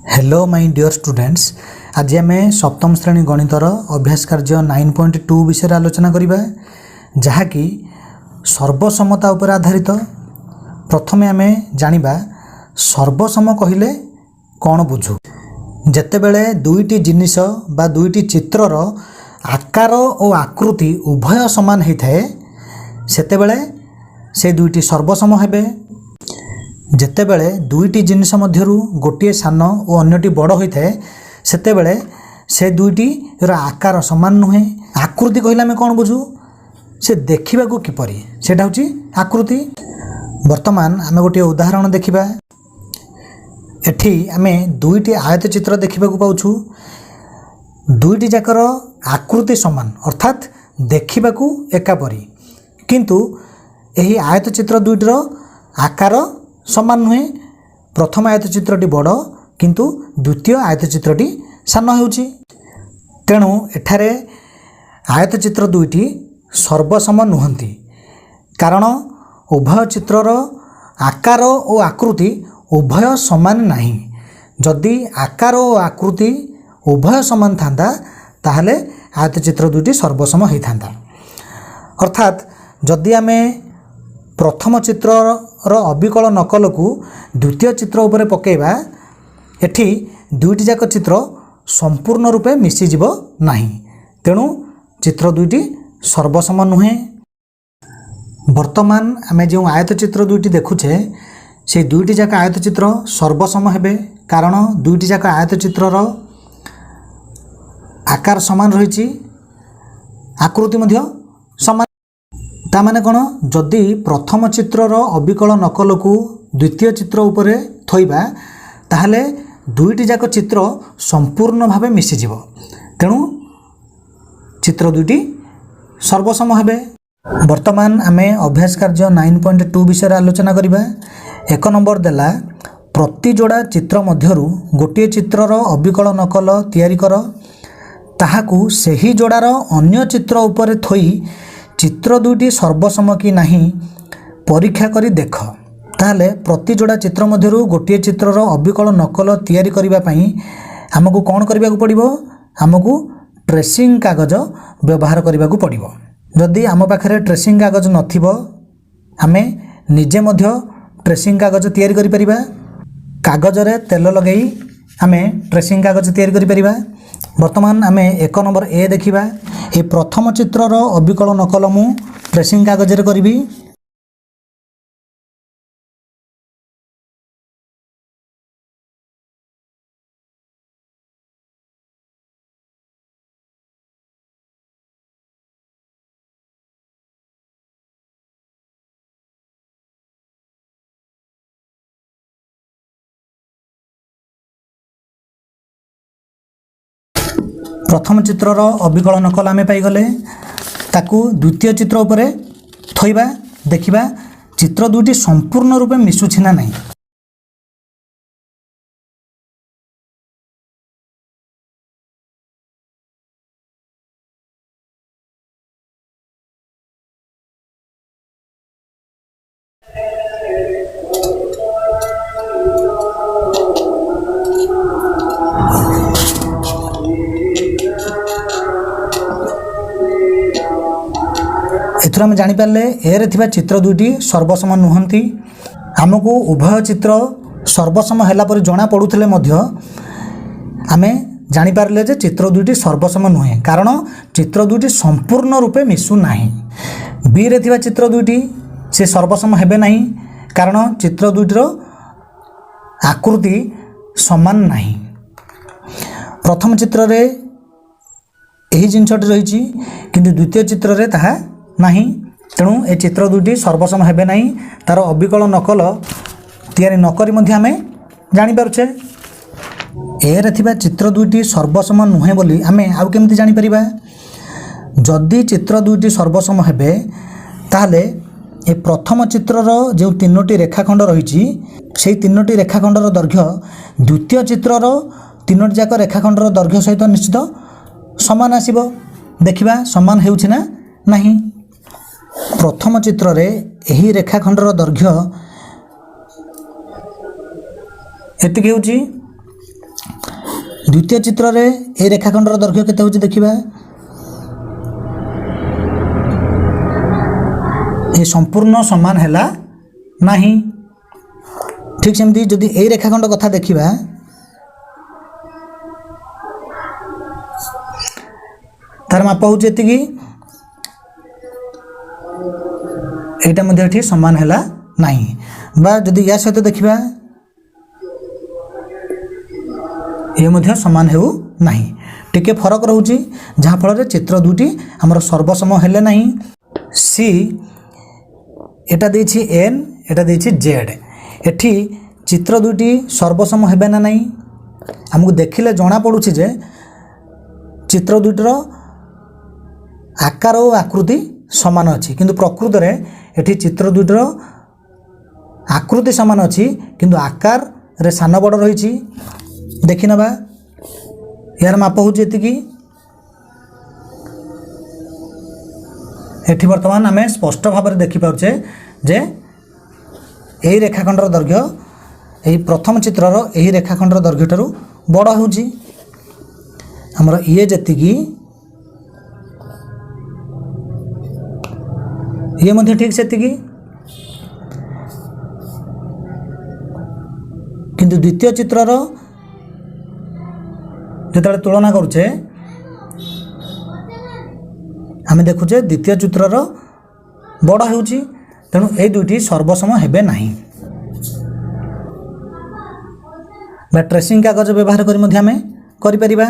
Hello my dear students, आज आम सप्तम श्रेणी गणितर अभ्यास कार्य 9.2 विषय आलोचना करवा जहाँकि सर्वसमता उपर आधारित। प्रथमे आम जानिबा सर्वसम कहले कौन बुझू। जेतेबेले दुईटी जिनिस बा दुईटी चित्रर आकार और आकृति उभय समान होता है सेतेबेले से दुईटी सर्वसम हेबे। जेतेबेले दुईटी जिनिस मध्यरु गोटे सान और अन्यटी बड़ होता है सेतेबेले से दुईटी आकार समान नुहे। आकृति कहले आम कौन बुझू, से देखा किपरि सेटा होची आकृति। वर्तमान आम गोटे उदाहरण देखिबा। एठी आमे दुईटी आयत चित्र देखा पाउछु। दुईटी जाकर आकृति समान अर्थात देखा एकापरी, किंतु एही आयत चित्र दुईटर आकार समान नुहे। प्रथम आयत चित्रटी बड़ किंतु द्वितीय आयत चित्रटी सान होउची। तेणु एठारे आयत चित्र दुईटी सर्वसम नुहंती, कारण उभय चित्रर आकार और आकृति उभय समान नहीं। जदि आकार और आकृति उभय समान थांदा ताहले आयत चित्र दुईटी सर्वसम होई थांदा। अर्थात जदि आमे प्रथम चित्रर अविकल नकल को द्वितीय चित्र उपरे पकेबा, एठी दुईटी जाक चित्र संपूर्ण रूपे मिसीजिब नाही। तेणु चित्र दुईटी सर्वसम नुहे। वर्तमान आमे जो आयत चित्र दुईटी देखुछे से दुईटी जाक आयत चित्र सर्वसम हेबे, कारण दुईटी जाक आयत चित्रर आकार समान रही, आकृति मध्य समान। तामाने कौन, जदि प्रथम चित्रर अविकल नकल को द्वितीय चित्र उपरे थोइबा ताहले दुईटी जाक चित्र संपूर्ण भावे मिसीजिब। तेणु चित्र दुईटी सर्वसम हेबे। वर्तमान आमे अभ्यास कार्य 9.2 विषय आलोचना करिबा। एक नंबर देला प्रति जोड़ा चित्र मध्यरु गोटे चित्रर अविकल नकल तैयारी कर, ताहाकू सही जोड़ार अन्य चित्र उपरे थोई चित्र दुईटी सर्वसम कि नहीं परीक्षा करी देख। ताहले प्रति जोड़ा चित्र मध्यरु गोटे चित्रर अविकल नकल तैयारी करिबा पई हमकू कौन करिबा पड़िबो, हमकू ट्रेसिंग कागज व्यवहार करिबा पड़िबो। जदि आम पाखरे ट्रेसिंग कागज नथिबो आमे निजे मध्य ट्रेसिंग कागज तैयारी करि परिबा। कागज रे तेल लगेई आमे ट्रेसिंग कागज तैयारी करि परिबा। वर्तमान आमे एक नंबर ए देखिबा। ए प्रथम चित्रर अविकल नकल मु ट्रेसिंग कागज रे करिबी। प्रथम चित्रर अविकल नकल आमे पाइगले, ताकू द्वितीय चित्र उपरे थोइबा, देखिबा चित्र दुईटी संपूर्ण रूपे मिसुछि ना नहीं। एथुर आम जानीपारे ए थिबा चित्र दुईटी सर्वसम नुहंती। आमको उभय चित्र सर्वसम हैला पर जना पड़ुथिले मध्य आमे जानीपारे जे चित्र दुईटी सर्वसम नुहे, कारण चित्र दुईटी संपूर्ण रूपे मिसु नाही। बी रे थिबा चित्र दुईटी से सर्वसम हेबे नाही, कारण चित्र दुईटीर आकृति समान नाही। प्रथम चित्र रे एही जिनसटी रही किंतु द्वितीय चित्र रे ताहा नहीं। तेणु ए चित्र दुईटी सर्वसम हेबे नहीं। तार अविकल नकल तैयारी नकरी मध्य आमे जानि पारुछे। ए रे थिबा चित्र दुईटी सर्वसम नुहे बोली आमे आउ केमति जानि परिबा। जदि चित्र दुईटी सर्वसम हेबे ताहले ए प्रथम चित्रर जो तीनोटी रेखाखंड रही से तीनोटी रेखाखंडर दैर्घ्य द्वितीय चित्रर तीनोटी जाक रेखाखंडर दैर्घ्य सहित निश्चित समान आसीबो। देखिबा समान हेउछि ना नहीं। प्रथम चित्र रे एही रेखाखंडर दैर्घ्य एतिक हेउछि, द्वितीय चित्र रे ए रेखाखंडर दैर्घ्य केते होची देखिबा ए संपूर्ण समान हैला नाही। ठीक सेमती जदि ए रेखाखंड कथा देखिबा तार माप होची एतिकी एटा मध्ये एठी समान हैला नाही बा जदि या सहित देखिबा ये मध्ये समान हेउ नाही टिके फरक रहउची जहा फल रे चित्र दुटी हमर सर्वसम हेले नाही। सी एटा देछि एन एटा देछि जेड एठी चित्र दुटी सर्वसम हेबे ना नाही हमकु देखिले जणा पडुछि जे चित्र दुटीर आकार और आकृति समान अछि किंतु प्रकृत रे एठी चित्र दुटीर आकृति समान अछि किंतु आकार रे सान बड़ रहिछि। देखि नबा यार माप होछि एतिकी एठी वर्तमान आमे स्पष्ट भाव में देखि पाउछे जे एही रेखाखंडर दैर्घ्य एही प्रथम चित्रर एही रेखाखंडर दैर्घ्य ठारू बड़ होछि हमर ये जेतिकी ये मध्ये ठीक सेतिकी किंतु द्वितीय चित्रर जेतले तुलना करूचे आमे देखुचे द्वितीय चित्रर बड़ होउची तेणु ए दुईटी सर्वसम हेबे नाही बा ट्रेसिंग कागज व्यवहार करी मध्ये आमे करि परिबा।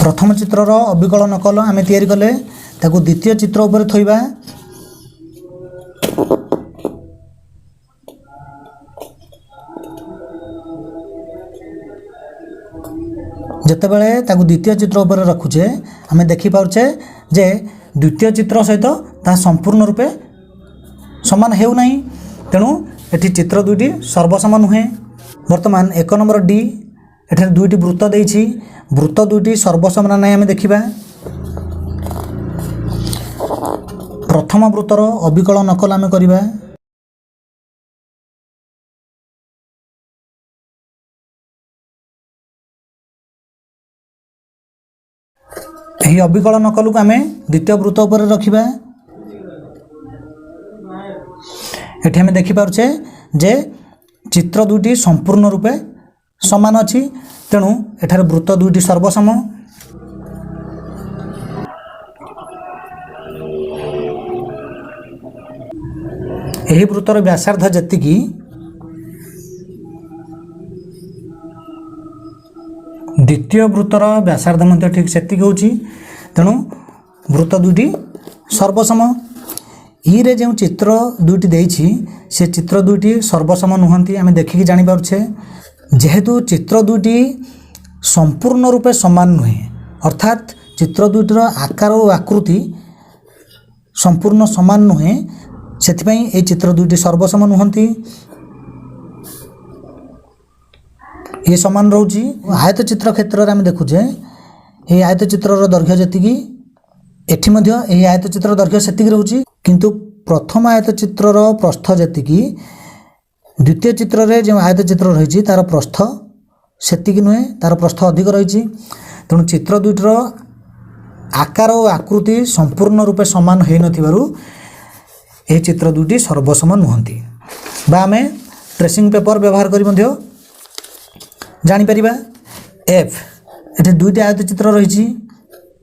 प्रथम चित्रर अविकल नकल आमे तैयारी कले ताकू द्वितीय चित्र ऊपर थोइबा जेतेबेले ताकू द्वितीय चित्र ऊपर रखुचे आमे देखि पाउचे जे द्वितीय चित्र सहित ता संपूर्ण रूपे समान हेउ नाही तेणु एठी चित्र दुईटी सर्वसम नुहे। वर्तमान एक नंबर डी एठारे दुईटी वृत्त देइछि वृत्त दुईटी सर्वसम ना नाही आमे देखिबा। प्रथम वृत्तर अविकल नकल आमे करिबा एही अविकल नकल को आमे द्वितीय वृत्त ऊपर रखिबा। एठी आमे देखि पारुछे जे चित्र दुईटी संपूर्ण रूपे समान अछि तेणु एठारे वृत्त दुईटी सर्वसम। एही वृत्तर व्यासार्ध जेतिकी द्वितीय वृत्तर व्यासार्ध मध्य ठीक सेतिकी होछि तेणु वृत्त दुईटी सर्वसम। ई रे जो चित्र दुईटी देइछि से चित्र दुईटी सर्वसम नुहंती आमे देखिकी जानि पारुछे जेहेतु चित्र दुईटी संपूर्ण रूपे समान नुहे अर्थात चित्र दुईटर आकार और आकृति संपूर्ण समान नुहे सेथिपई ए चित्र दुईटी सर्वसम नुहंती। ये समान रोची आयत चित्र क्षेत्र रे आमे देखुचे ए आयत चित्रर दैर्घ्य जेतिकी एठी मध्य ए आयत चित्र दैर्घ्य सेतिकी रहउची किंतु प्रथम आयत चित्रर प्रस्थ जेतिकी द्वितीय चित्र रे जो आयत चित्र रहिछि तार प्रस्थ सेतिकी नुहे तार प्रस्थ अधिक रहिछि तेणु चित्र दुईटर आकार और आकृति संपूर्ण रूपे समान हेइ नथिबारु ए चित्र दुईटी सर्वसम नुहंती बा आमे ट्रेसिंग पेपर व्यवहार करी मध्य जानि परिबा। एफ एठी दुईटी आयत चित्र रहिछि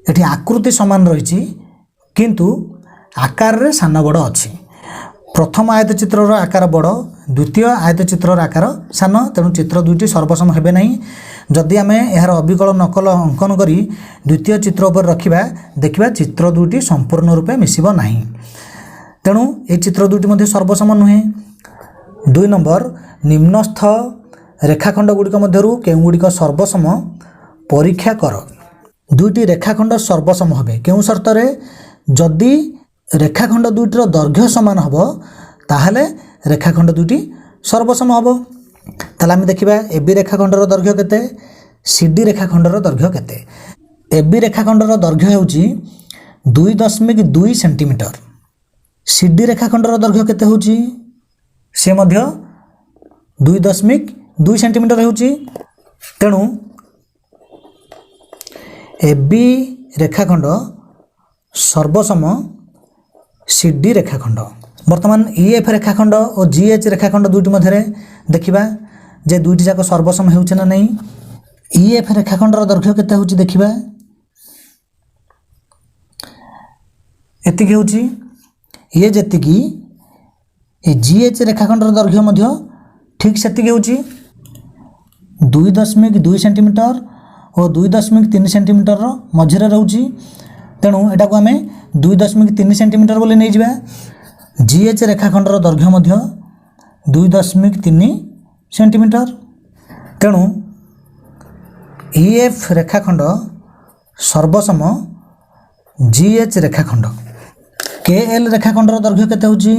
एठी आकृति समान रहिछि किंतु आकार रे सान बड़ अछि प्रथम आयत चित्रर आकार बड़ द्वितीय आयत चित्रर आकार सान तेणु चित्र दुईटी सर्वसम हेबे नाही। जदि आमे एहार अविकल नकल अंकन करी द्वितीय चित्र ऊपर रखिबा देखिबा चित्र दुईटी संपूर्ण रूपे मिसिबो नाही तेणु ए चित्र दुईटी मध्ये सर्वसम नुहे। 2 नंबर निम्नस्थ रेखाखंड गुड़िक मध्यरु केउ गुड़िक सर्वसम परीक्षा कर। दुईटी रेखाखंड सर्वसम हेबे केउ शर्त रे जदि रेखाखंड दुईटर दैर्घ्य समान हबो ताहले रेखाखंड दुईटी सर्वसम हबो। ताले आमे देखिबा एबी रेखाखंडर दैर्घ्य केते सीडी रेखाखंडर दैर्घ्य केते। एबी रेखाखंडर दैर्घ्य हेउची 2.2 सेंटीमीटर। CD रेखाखंडर दैर्घ्य केते होची से मध्य 2.2 सेंटीमीटर होची। तेणु AB रेखाखंड सर्वसम CD रेखाखंड। वर्तमान EF रेखाखंड और GH रेखाखंड दुईटी मध्य देखिबा जे दुईटी जाक सर्वसम हेउचे ना नहीं। EF रेखाखंडर दैर्घ्य केते होची देखिबा एतिकी होची ये जेतिकी ए GH रेखाखंडर दैर्घ्य मध्य ठीक सेतिकी होची 2.2 सेंटीमीटर और 2.3 सेंटीमीटर मझे रोची। तेणु एटा को आमे 2.3 सेंटीमीटर बोली नहीं जिबा। GH रेखाखंडर दैर्घ्य मध्य 2.3 सेंटीमीटर। तेणु EF रेखाखंड सर्वसम GH रेखाखंड। KL रेखाखंडर दैर्घ्य केते होची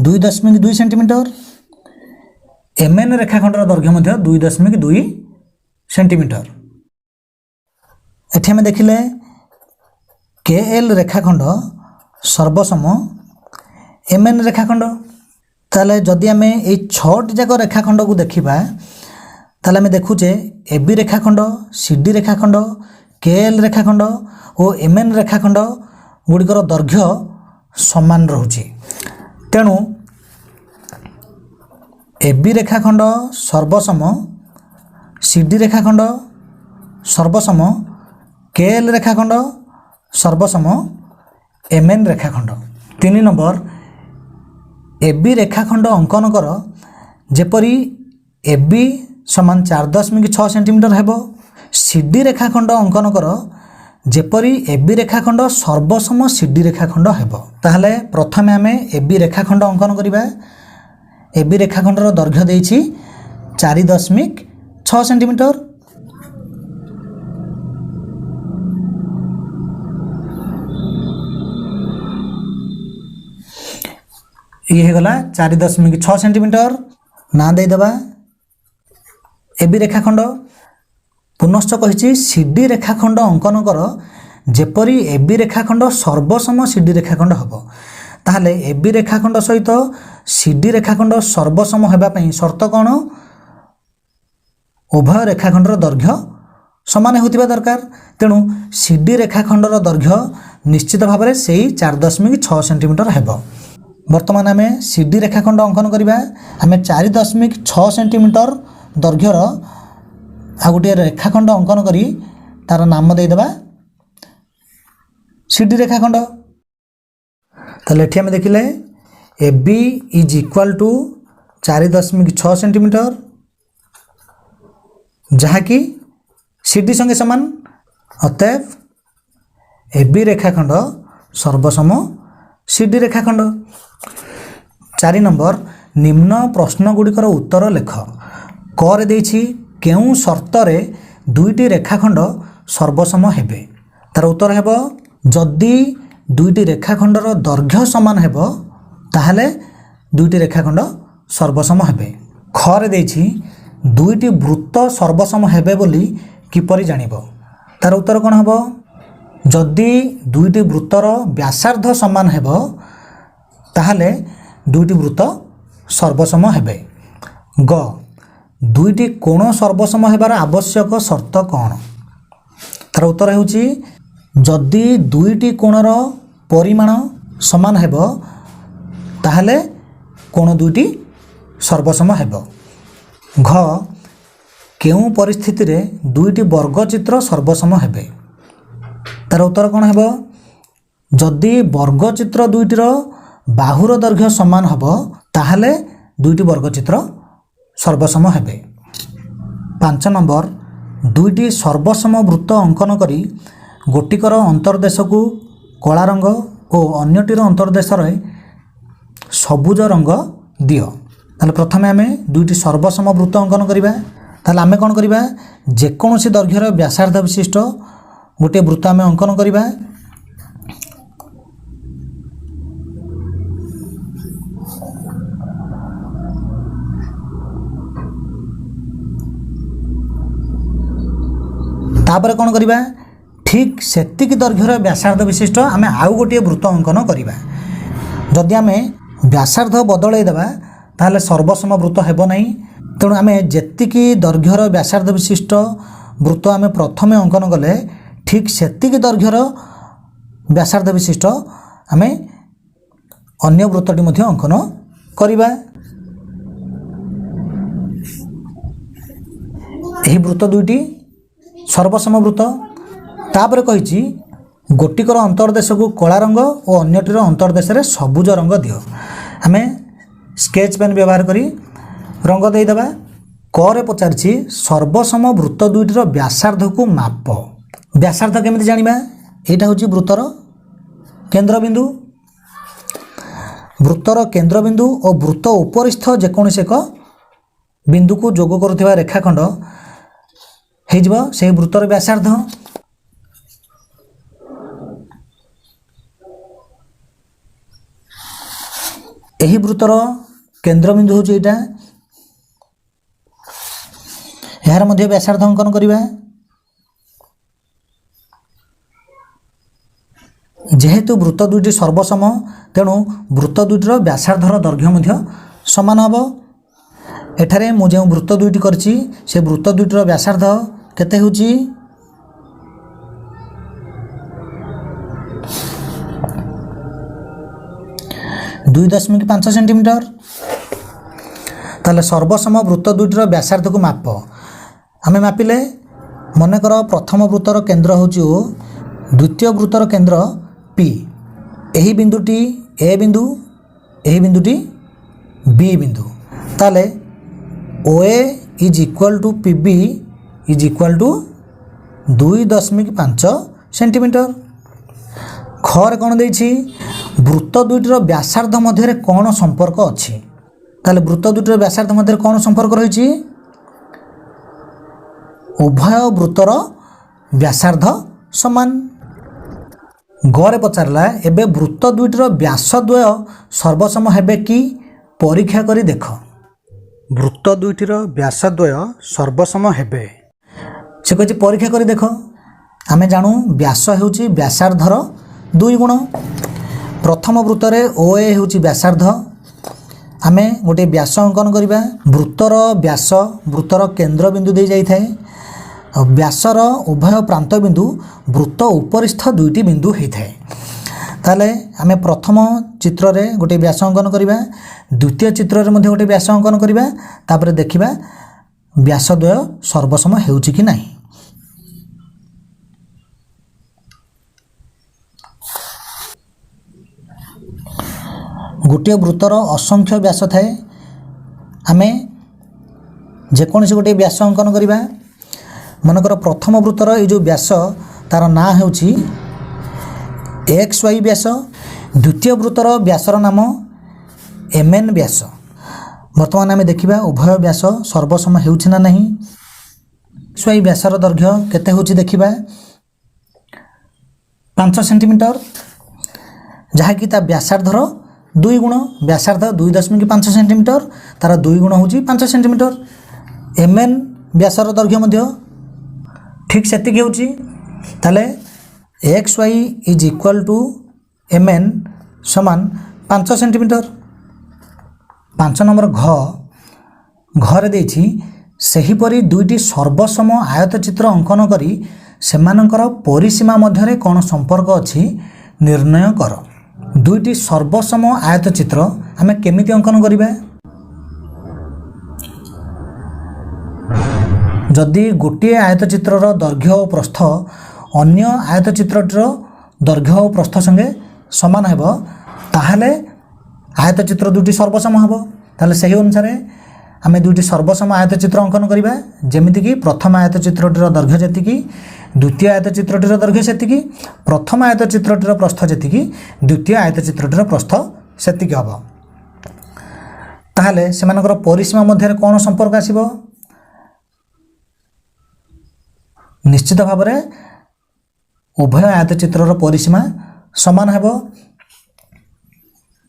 2.2 सेंटीमीटर। MN रेखाखंडर दैर्घ्य मध्य 2.2 सेंटीमीटर। एठी हम देखिले KL रेखाखंड सर्वसम MN रेखाखंड। ताले जदि आमे ए 6टी जाक रेखाखंड को देखिबा ताले आमे देखुचे AB रेखाखंड, CD रेखाखंड, KL रेखाखंड और MN रेखाखंड गुड़िकर दैर्घ्य समान रहुची। तेणु AB रेखाखंड सर्वसम CD रेखाखंड सर्वसम KL रेखाखंड सर्वसम MN रेखाखंड। 3 नंबर AB रेखाखंड अंकन कर जेपरी AB समान 4.6 सेंटीमीटर हेबो। CD रेखाखंड अंकन कर जेपरी AB रेखाखंड सर्वसम CD रेखाखंड हेबो। ताहले प्रथमे आमे AB रेखाखंड अंकन करिबा। AB रेखाखंडर दैर्घ्य देइछि 4.6 centimetre. ये गला 4.6 सेंटीमीटर। ना दे देबा AB रेखाखंड। पुनश्च कहिछि CD रेखाखंड अंकन कर जेपरी AB रेखाखंड सर्वसम CD रेखाखंड हबो। ताहले AB रेखाखंड सहित CD रेखाखंड सर्वसम हेबा पई शर्त कोन उभय रेखाखंडर दैर्घ्य समान होतिबा दरकार। तेणु CD रेखाखंडर दैर्घ्य निश्चित भाव में से 4.6 सेंटीमीटर हेबो। वर्तमान आमे CD रेखाखंड अंकन करिबा। आमे 4.6 सेंटीमीटर दैर्घ्यर आ गोटे रेखाखंड अंकन करी तार नाम दे देबा CD रेखाखंड। ताले एठी आमे देखिले AB is equal to 4.6 centimetre जहा कि CD संगे समान। अतएव AB रेखाखंड सर्वसम CD रेखाखंड। 4 नंबर निम्न प्रश्न गुड़िकर उत्तर लेख। क रे देछि केउ शर्त रे दुईटी रेखाखंड सर्वसम हेबे। तार उत्तर हेबो जदि दुईटी रेखाखंडर दैर्घ्य समान हेबो ताहले दुईटी रेखाखंड सर्वसम हेबे। ख रे देछि दुईटी वृत्त सर्वसम हेबे बोली किपरि जानिबो। तार उत्तर कोन हेबो जदि दुईटी वृत्तर व्यासार्ध समान हेबो ताहले दुईटी वृत्त सर्वसम हेबे। ग दुईटी कोण सर्वसम हेबार आवश्यक शर्त कौन। तार उत्तर हेउची जदि दुईटी कोणर परिमाण समान हेबो ताहले कोण दुईटी सर्वसम हेबो। घ केउ परिस्थिति रे दुईटी वर्गचित्र सर्वसम हेबे। तार उत्तर कौन हेबो जदि वर्गचित्र दुईटीर बाहुर दैर्घ्य समान हेबो ताहले दुईटी वर्गचित्र सर्वसम हेबे। 5 नंबर दुईटी सर्वसम वृत्त अंकन करी गोटिकर अंतर्देश को कला रंग और अन्यटीर अंतर्देश सबुज रंग दियो। ताले प्रथमे आमे दुईटी सर्वसम वृत्त अंकन करिबा। ताले आमे कोन करिबा जेकोसी दैर्घ्यर व्यासार्ध विशिष्ट गोटे वृत्त आमे अंकन करिबा। तापर कौन करवा ठीक सेतिक दैर्घ्यर व्यासार्ध विशिष्ट आम आउ गोटे वृत्त अंकन करवा जदि आम व्यासार्ध बदल देवा ताहले सर्वसम वृत्त हेब नहीं तेणु आम जेतिकी दैर्घ्यर व्यासार्ध विशिष्ट वृत्त आम प्रथम अंकन कले ठीक सेतिक दैर्घ्यर व्यासार्ध विशिष्ट आम अन्य वृत्तटी मध्य अंकन करवा। यही वृत्त दुईटी सर्वसम वृत्त तापर कही गोटिकर अंतर्देश को कला रंग और अन्यटीर अंतर्देश रे सबुज रंग दियो आम स्केच पेन व्यवहार करी रंग देदेबा। करे पचारि सर्वसम वृत्त दुईटर व्यासार्ध को माप व्यासार्ध केमिति जानिबा एटा होची वृत्तर केंद्रबिंदु वृत्तर केंद्रबिंदु और वृत्त उपरिस्थ जेकोसी एक बिंदु को जोग करुवा रेखाखंड हो से वृत्तर व्यासार्ध। यही वृत्तर केंद्रबिंदु होची एटा यार मध्य व्यासार्ध अंकन करवा। जेहेतु वृत्त दुईटी सर्वसम तेणु वृत्त दुईटर व्यासार्धर दैर्घ्य मध्य समान हम। एठारे मु जो वृत्त दुईटी करछि से वृत्त दुईटर व्यासार्ध केते होची 2.5 सेंटीमीटर। ताले सर्वसम वृत्त दुईटर व्यासार्ध को माप आम मापिले मनकर प्रथम वृत्तर केंद्र होची ओ द्वितीय वृत्तर केंद्र P यही बिंदुटी ए बिंदु यही बिंदुटी बी बिंदु ताले OA is equal to PB is equal to 2.5 centimetre. खर कौन देछि वृत्त दुईटर व्यासार्ध मध्य कौन संपर्क अच्छी ताले वृत्त दुईटर व्यासार्ध मध्य कौन संपर्क रही उभय वृत्तर व्यासार्ध समान। गरे पचारला एबे वृत्त दुईटर व्यासद्वय सर्वसम हेबे कि परीक्षा करी देख वृत्त दुईटर व्यासद्वय सर्वसम हेबे से कहि परीक्षा करी देख। आम जानू व्यास हेउची व्यासार्धर 2 गुण। प्रथम वृत्तरे OA हेउची व्यासार्ध आम गोटे व्यास अंकन करवा वृत्तर व्यास वृत्तर केंद्र बिंदु दे जाई थाए व्यासर उभय प्रांत बिंदु वृत्त उपरिस्थ दुईटी बिंदु होता है। ताले आम प्रथम चित्र रे गोटे व्यास अंकन करवा द्वितीय चित्र रे मध्य गोटे व्यास अंकन करवा तापर देखिबा व्यासद्वय सर्वसम हेउची कि नाही। गोटे वृत्तर असंख्य व्यास थाए आम जेकोसी गोटे व्यास अंकन करवा मनकर प्रथम वृत्तर ये जो व्यास तार ना होची XY व्यास द्वितीय वृत्तर व्यासर नाम MN व्यास। वर्तमान आम देखिबा उभय व्यास सर्वसम हेउछि ना नहीं। XY व्यासर दैर्घ्य केते होची देखिबा 5 सेंटीमीटर जहाँकि ता व्यासार्धर 2 गुण व्यासार्ध 2.5 सेंटीमीटर तार 2 गुण होची 5 सेंटीमीटर। MN व्यासर दैर्घ्य मध्य ठीक सेतिक होची ताले XY is equal to MN समान 5 सेंटीमीटर। 5 नंबर घरे देछि सेहीपरि दुईटी सर्वसम आयतचित्र अंकन करी सेमानकर परिसीमा मध्यरे कौन संपर्क अछि निर्णय कर। दुईटी सर्वसम आयतचित्र आमे केमिति अंकन करिबा जदि गोटे आयतचित्रर दैर्घ्य और प्रस्थ अन्य आयतचित्रटर दैर्घ्य और प्रस्थ संगे समान हेब ताहले आयतचित्र दुईटी सर्वसम हेब। ताहले सही अनुसार आमे दुईटी सर्वसम आयतचित्र अंकन करिबा जेमिति कि प्रथम आयतचित्रटर दैर्घ्य जेतिकी द्वितीय आयतचित्रटर दैर्घ्य सेतिकी प्रथम आयतचित्रटर प्रस्थ जेतिकी द्वितीय आयतचित्रटर प्रस्थ सेतिकी हेब। ताहले सेमानकर परिसीमा मध्य कौन संपर्क आसीबो निश्चित भाव में उभय आयतचित्रर परिसीमा समान हेब।